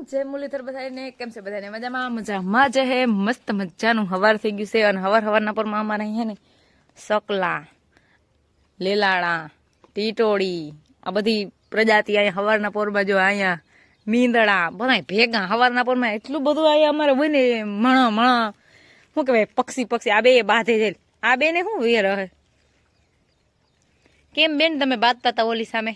જય મુરલીધર બધાને કેમ છે બધાને મજામાં જ હે મસ્ત મજાનું હવાર થઈ ગયું છે અને હવારના પરમાં અમારે અહીંયા ને સકલા લેલાડા ટીટોળી આ બધી પ્રજાતિ અહીંયા હવારના પોરમાં જો અહીંયા મીંદડા બધા ભેગા હવારના પોરમાં એટલું બધું અહીંયા અમારે હોય ને મણા શું કહેવાય પક્ષી આ બે બાંધે છે આ બે ને શું વેર હે કેમ બેન તમે બાંધતા હતા ઓલી સામે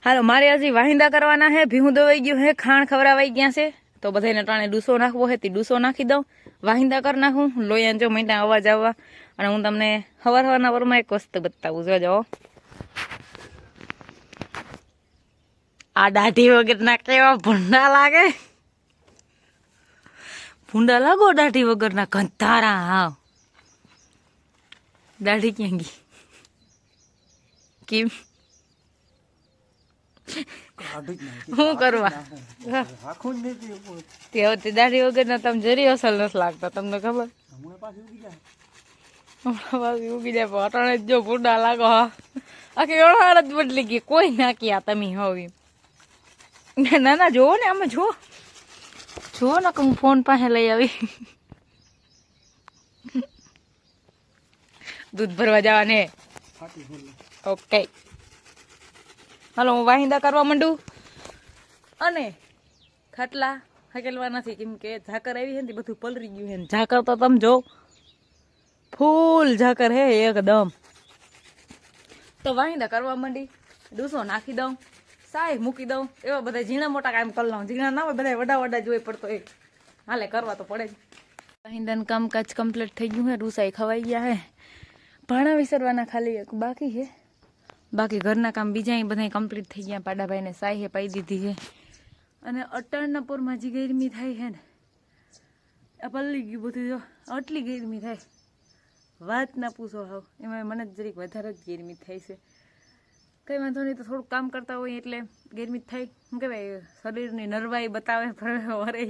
હાલો મારે હજી વાહિંદા કરવાના છે ભીહું દવાઈ ગયું છે ખાણ ખવડાવાઈ ગયા છે તો બધાને ટાણે ડૂસો નાખવો છે તે ડૂસો નાખી દઉં વાહિંદા કરી નાખું લોહીયા જો મહિના અવાજ આવવા અને હું તમને હવારના વરમાં એક વસ્તુ બતાવું જોજો આ દાઢી વગરના કેવા ભૂંડા લાગે ભૂંડા લાગો દાઢી વગરના કંધારા હા દાઢી ક્યાં ગઈ કેમ શું કરવા તે દાઢી વગર ના તમે જરી અસલ નથી લાગતા તમને ખબર ઉગી જાય અટાણે જો ભૂંડા લાગો આખી ઓળાડ જ બદલી ગઈ કોઈ નાખ્યા તમે હવે ના ના જોવો ને આમાં જુઓ ને કે હું ફોન પાસે લઈ આવી દૂધ ભરવા જવાને ઓકે હાલો હું વાહિંદા કરવા માંડું અને ખાટલા હકેલવા નથી કેમ કે ઝાકર આવી છે ને બધું પલરી ગયું છે ઝાકર તો તમે જો ફૂલ ઝાકર હે એકદમ તો વાહિંદા કરવા માંડી ડૂસો નાખી દઉં સાય મૂકી દઉં એવા બધા ઝીણા મોટા કામ કરી લઉં ઝીણા ના હોય બધા વડા જોઈ પડતો એક હાલે કરવા તો પડે જ વાહિંદાનું કામકાજ કમ્પ્લીટ થઈ ગયું હે ડૂસાઈ ખવાઈ ગયા હે ભાણા વિસરવાના ખાલી એક બાકી છે બાકી ઘરના કામ બીજા બધા કમ્પ્લીટ થઈ ગયા પાડાભાઈને સાહે પાઈ દીધી છે અને અટાણના પોરમાં જે ગરમી થાય છે ને આ પલ્લી ગયું બધું જો આટલી ગરમી થાય વાત ના પૂછો હાવ એમાં મને જરીક વધારે જ ગરમી થાય છે કંઈ વાંધો નહીં તો થોડુંક કામ કરતા હોય એટલે ગરમી થાય શું કહેવાય શરીરની નરવાઈ બતાવે વરે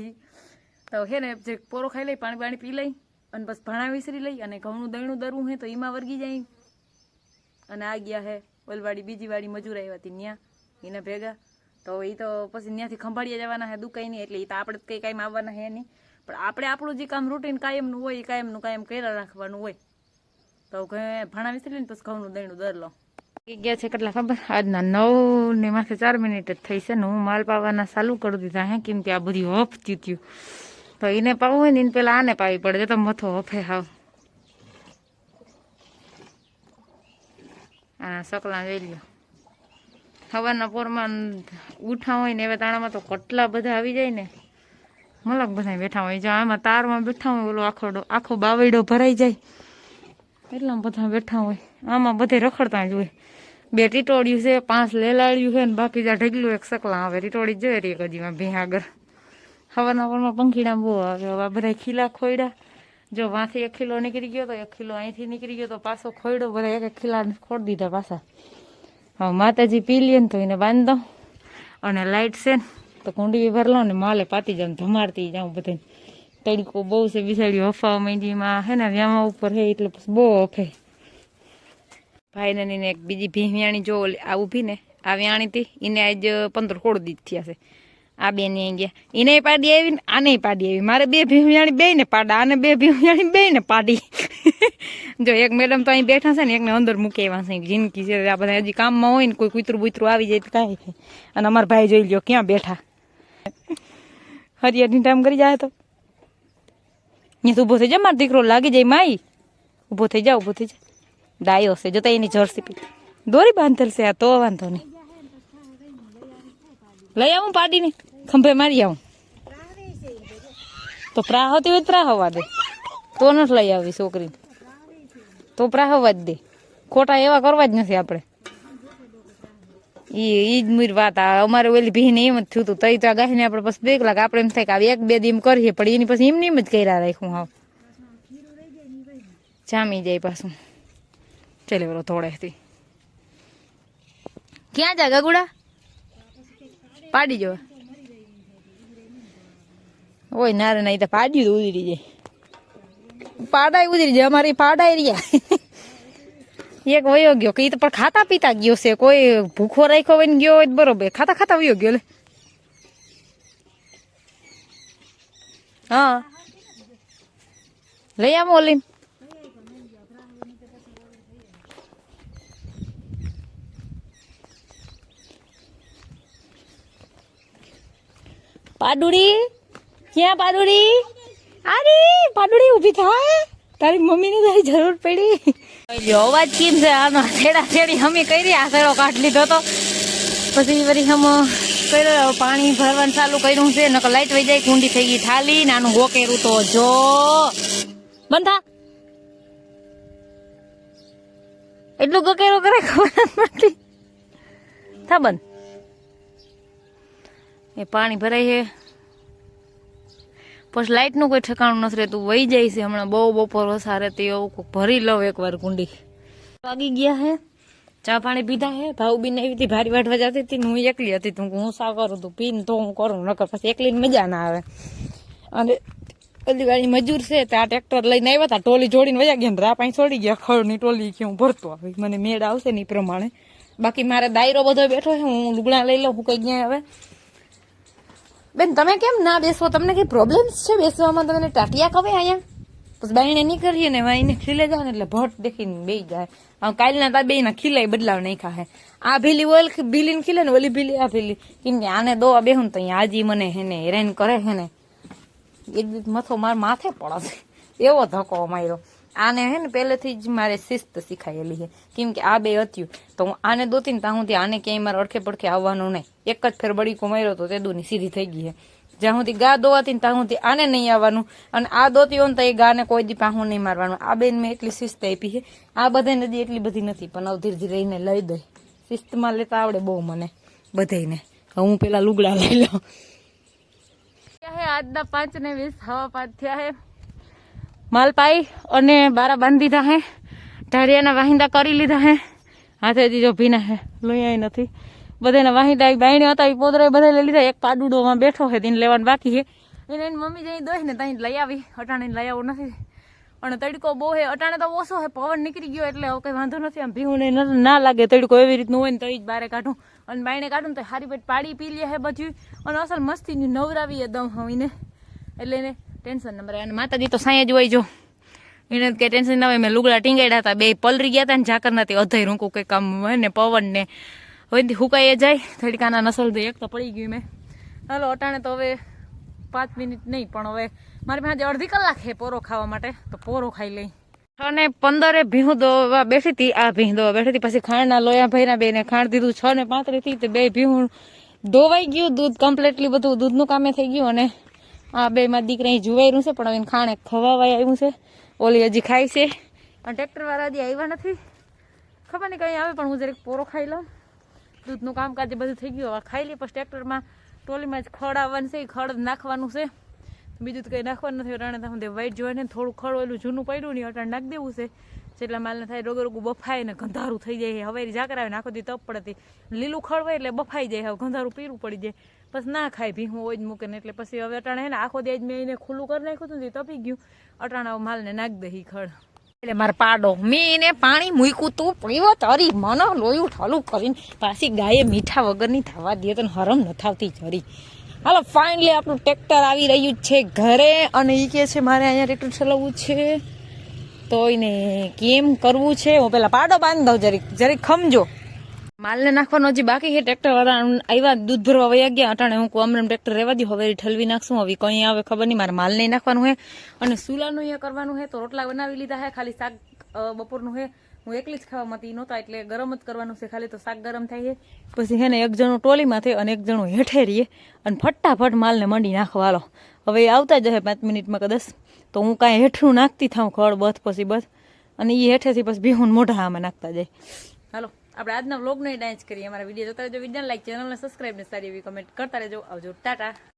તો છે ને જે પોરો ખાઈ લઈ પાણી પી લઈ અને બસ ભાણા વિસરી લઈ અને ઘઉંનું દયણું દરવું હોય તો એમાં વર્ગી જાય અને આ ગયા હે ઓલવાડી બીજી વાડી મજૂર આવ્યા હતી ત્યાં એને ભેગા તો એ તો પછી ત્યાંથી ખંભાળિયા જવાના હે દુકાઈ નહીં એટલે એ તો આપણે કંઈ કાંઈ આવવાના હે નહીં પણ આપણે આપણું જે કામ રૂટીન કાયમનું હોય એ કાયમનું કાયમ કર્યા રાખવાનું હોય તો ભાણા વિસરી લઈને પછી ઘઉંનું દયણું દર લો ગયા છે કેટલા ખબર આજના 9 ને માથે 4 મિનિટ જ થઈ છે ને હું માલ પાવાના ચાલુ કરી દીધા હે કેમ કે આ બધી હફ થયું તો એને પાવું હોય ને એને પેલા આને પાવી પડે તો મથો હફે હાવ આ સકલા જોઈ લ્યો હવારના પોરમાં ઉઠા હોય ને એવા તાણામાં તો કેટલા બધા આવી જાય ને મલક બધા બેઠા હોય જો આમાં તારમાં બેઠા હોય ઓલો આખો બાવડો ભરાઈ જાય એટલા બધા બેઠા હોય આમાં બધે રખડતા જ હોય 2 ટીટોળિયું છે 5 લેલાળિયું છે ને બાકી જ્યાં ઢગલું એક સકલા આવે ટીટોળી જોઈએ રહી એક હજીમાં ભી આગળ હવારના પોરમાં પંખીડા બહુ આવે હવે બધા ખીલા ખોયડા જો વાંથી 1 કિલો નીકળી ગયો તો 1 કિલો અહીંથી નીકળી ગયો તો પાછો ખોયડો બધા એક ખીલા ખોડી દીધા પાછા હવે માતાજી પી લે ને તો એને બાંધ દઉં અને લાઇટ છે ને તો કુંડી ભર લો ને માલે પાતી જાઉં ધમાડતી જાઉં બધાને તડકો બહુ છે બિસાડી હફા માંડીમાં હે ને વ્યામા ઉપર હે એટલે પછી બહુ હફે ભાઈને ને એક બીજી ભીહ વ્યાણી જો આ ઊભી ને આ વ્યાણી હતી એને આજ 15-16 દીધ થયા છે આ બે ને ગયા એને પાડી આવી ને આને પાડી આવી મારે 2 ભીહુયાણી બે ને પાડા આને 2 ભીહુયાણી બે ને પાડી જો એક મેડમ તો અહીં બેઠા છે ને એકને અંદર મૂકે એવા છે જિંદગી છે આ બધા હજી કામમાં હોય ને કોઈ કૂતરું બૂતરું આવી જાય તો કાંઈ થાય અને અમારા ભાઈ જોઈ લ્યો ક્યાં બેઠા હરિયાની ટાઈમ કરી જાય તો અહીંયા ઊભો થઈ જાય મારો દીકરો લાગી જાય માઈ ઊભો થઈ જા ડાયો છે જોતા એની જર્સી પી દોરી બાંધેલ છે આ તો વાંધો નહીં લઈ આવું પાડીને ખંભે મારી આવું તો પ્રાહ હોતી હોય પ્રાહ હોવા દે તો નથી લઈ આવી છોકરીને તો પ્રાહ હોવા જ દે ખોટા એવા કરવા જ નથી આપણે ઈ જ મૂર વાત આ અમારે ઓલી ભીને એમ જ થયું હતું તઈ તો આ ગાયને આપણે પછી 2 કલાક આપણે એમ થાય કે 1-2 દી એમ કરીએ પણ એની પછી એમ જ કર્યા રાખ્યું હાવ જામી જાય પાછું ચાલે બરો થોડેથી ક્યાં જા ગગુડા પાડી જો ઓય નારે નહીં તો પાડ્યું તો ઉતરી જાય પાડાય ઉતરી જાય અમારી પાડાય રહ્યા એક વયો ગયો કે ઈ તો પણ ખાતા પીતા ગયો છે કોઈ ભૂખો રાખ્યો હોય ને ગયો હોય બરોબર ખાતા ખાતા વયો ગયો લે હા લઈ આવો ઓલીમ. પાડુડી ક્યાં પાડુડી? અરે પાડુડી ઊભી થાય, તારી મમ્મીને તારી જરૂર પડી. અવાજ કેમ છે આનો? છેડા છેડી હમી કરી આ સડો કાઢ લીધો તો પછી વળી હમ કર્યો પાણી ભરવાનું ચાલુ કર્યું છે. નકર લાઈટ વહી જાય, કુંડી થઈ ગઈ થાલી. નાનું ગોકેરું તો જો બંધા એટલું ગોકેરું કરે ખબર નથી થા બંધ. એ પાણી ભરાય છે પછી લાઈટ નું કોઈ ઠેકાણું નથી રહેતું, વહી જાય છે. હમણાં બહુ બપોર વસા રહેતી એવું ભરી લઉં એકવાર કુંડી. વાગી ગયા હે, ચા પાણી પીધા હે. ભાવ બીને એવી હતી ભારી વાટવા જતી હતી, હું એકલી હતી તું હું સા કરું તું પીને તો હું કરું, નકર પછી એકલી મજા ના આવે. અને બધી વાળી મજૂર છે ત્યાં ટ્રેક્ટર લઈને આવ્યા હતા, ટોલી જોડીને વયા ગયા, રા પાણી છોડી ગયા. ખડની ટોલી કે હું ભરતો આવી, મને મેળ આવશે ને એ પ્રમાણે. બાકી મારે દાયરો બધો બેઠો છે, હું લુગડા લઈ લઉં. હું કઈ ગયા હવે બેન તમે કેમ ના બેસો? તમને કઈ પ્રોબ્લેમ્સ છે બેસવામાં? તમને ટાટિયા ખવે અહીંયા? પછી બાઈને નહીં કરીએ ને વાઈને ખીલે જાય ને એટલે ભટ દેખીને બે જાય. કાલના તા બે ના ખીલાય બદલાવ નહીં ખાહે. આ ભીલી ઓલ ભીલીને ખીલે ને ઓલી ભીલી આ ભીલી, કેમ કે આને દોવા બેહું તો અહીંયા આજી મને હેને હેરાન કરે હે ને એક દિવસ મથો માર માથે પડે એવો ધક્કો માર્યો. આને હે ને પહેલેથી જ મારે શિસ્ત શીખાયેલી છે, કેમ કે આ બે હતું તો હું આને દોતી ને ત્યાં સુધી આને ક્યાંય મારે અડખે પડખે આવવાનું નહીં. એક જ ફેર બળીકો માર્યો તો તે દૂની સીધી થઈ ગઈ છે. જ્યાં સુધી ગા દોવાતી ને ત્યાં સુધી આને નહીં આવવાનું, અને આ દોતી હોય ને તો એ ગાને કોઈ દી પાહું નહીં મારવાનું. આ બેન મેં એટલી શિસ્ત આપી છે. આ બધાને હજી એટલી બધી નથી, પણ હવે ધીરે ધીરે રહીને લઈ દઈ. શિસ્તમાં લેતા આવડે બહુ મને બધાને. હું પેલા લુગડા લઈ લઉં. આજના 5:20 હવા 5 થયા હે. માલ પાઈ અને બારા બાંધી દીધા હે, ઢારિયાના વાહિંદા કરી લીધા હે. હાથેથી જો ભીના હે લોહી નથી. બધાના વાહિંદા બાયણે હતા એ પોદરા બધા લઈ લીધા. એક પાડુડોમાં બેઠો છે તેને લેવાનું બાકી છે. એને એની મમ્મી જઈ દોઈ ને ત્યાં લઈ આવી. અટાણે લઈ આવું નથી અને તડકો બહુ હે. અટાણે તો ઓછો હે, પવન નીકળી ગયો એટલે હવે કઈ વાંધો નથી. આમ ભીવું ને ના લાગે. તડકો એવી રીતનું હોય ને તો જ બારે કાઢું અને બાયણે કાઢું ને તો હારી પેટ પાડી પી લે હે બધું. અને અસલ મસ્તીની નવરાવી દમ હવીને એટલે એને ટેન્શન ન મળે. અને માતાજી તો સાંય જ હોય, જો એને કઈ ટેન્શન ના હોય. મેં લુગડા ટીંગાડ્યા હતા, બે પલરી ગયા હતા ને ઝાકર નથી અધાઈ રૂંકું કંઈક આમ હોય ને પવન ને હવે હુકાઈ જાય. થડકાના નસલ તો એક તો પડી ગયું મેં. હાલો અટાણે તો હવે 5 મિનિટ નહીં પણ હવે મારી પાસે અડધી કલાક છે પોરો ખાવા માટે, તો પોરો ખાઈ લઈ. અને 15 ભીહું દોવા બેઠી હતી, આ ભીહ દોવા બેઠી હતી. પછી ખાંડના લોયા ભાઈના બેને ખાંડ દીધું. 6:35 થી તે બે ભીહું દોવાઈ ગયું. દૂધ કમ્પ્લીટલી બધું દૂધનું કામે થઈ ગયું. અને આ બે માં દીકરા જુવાયરું છે પણ હવે ખાણે ખવાવાય આવ્યું છે. ઓલી હજી ખાય છે અને ટ્રેક્ટર વાળા હજી આવ્યા નથી. ખબર નહીં કઈ આવે પણ હું જરીક પોરો ખાઈ લઉં. દૂધનું કામકાજ બધું થઈ ગયું. હવે ખાઈ લઈએ. પછી ટ્રેક્ટરમાં ટોલીમાં જ ખડ આવવાનું છે, ખડ નાખવાનું છે. બીજું તો કંઈ નાખવાનું નથી. અટાણે તો વાઈટ જોઈને થોડું ખડ ઓલું જૂનું પડ્યું નહીં અટાણે નાખી દેવું છે. જેટલા માલને થાય રોગો રોગું બફાય ને ગંધારું થઈ જાય. હવે ઝાકર આવે ને આખો દી તપ પડતી લીલું ખડ હોય એટલે બફાઈ જાય. હવે ગંધારું પીરું પડી જાય પછી ના ખાય ભીહું હોય જ મૂકે ને. એટલે પછી હવે અટાણે હે ને આખો દી મેં એને ખુલ્લું કરી નાખ્યું હતું ને તપી ગયું. અટાણા માલને નાખી દે ખડ. એટલે મારે પાડો મેં એને પાણી મૂક્યું તું પીવો તારી મને લોયું ઠાલું કરીને પાછી ગાયે મીઠા વગરની થવા દે તો હરમ ન થાવતી જરી. હાલો ફાઇનલી આપણું ટ્રેક્ટર આવી રહ્યું છે ઘરે. અને એ કે છે મારે અહીંયા ટ્રેક્ટર ચલાવવું છે તો એને કેમ કરવું છે. હું પેલા પાડો બાંધી દઉં જરીક ખમજો. માલને નાખવાનો હજી બાકી છે. ટ્રેક્ટર વાળા આવ્યા દૂધ ભરવા વયા ગયા. અટાણે હું અમરેમ ટ્રેક્ટર રહેવા દઉં. હવે ઠલવી નાખશું. હવે કઈ આવે ખબર નહીં. મારે માલ નહીં નાખવાનું છે અને સુલાનું અહીંયા કરવાનું છે. તો રોટલા બનાવી લીધા છે. ખાલી શાક બપોરનું છે. હું એકલી જ ખાવામાંથી નહોતા એટલે ગરમ જ કરવાનું છે. ખાલી તો શાક ગરમ થાય છે. પછી છે ને એક જણું ટોલીમાં થાય અને એક જણું હેઠે રહીએ અને ફટાફટ માલને મંડી નાખવાલો. હવે એ આવતા જ હશે 5 મિનિટમાં કદાચ. તો હું કાંઈ હેઠું નાખતી થાઉં ખડ બધ પછી બધ અને એ હેઠેથી પછી ભીહું મોઢા આમાં નાખતા જાય. હાલો આપણે આજના વ્લોગનો ડાન્સ કરીએ. અમારા વિડીયો જોતા રહેજો. વિડીયો લાઈક, ચેનલને સબસ્ક્રાઈબ ને સારી એવી કમેન્ટ કરતા રહેજો. આવજો, ટાટા.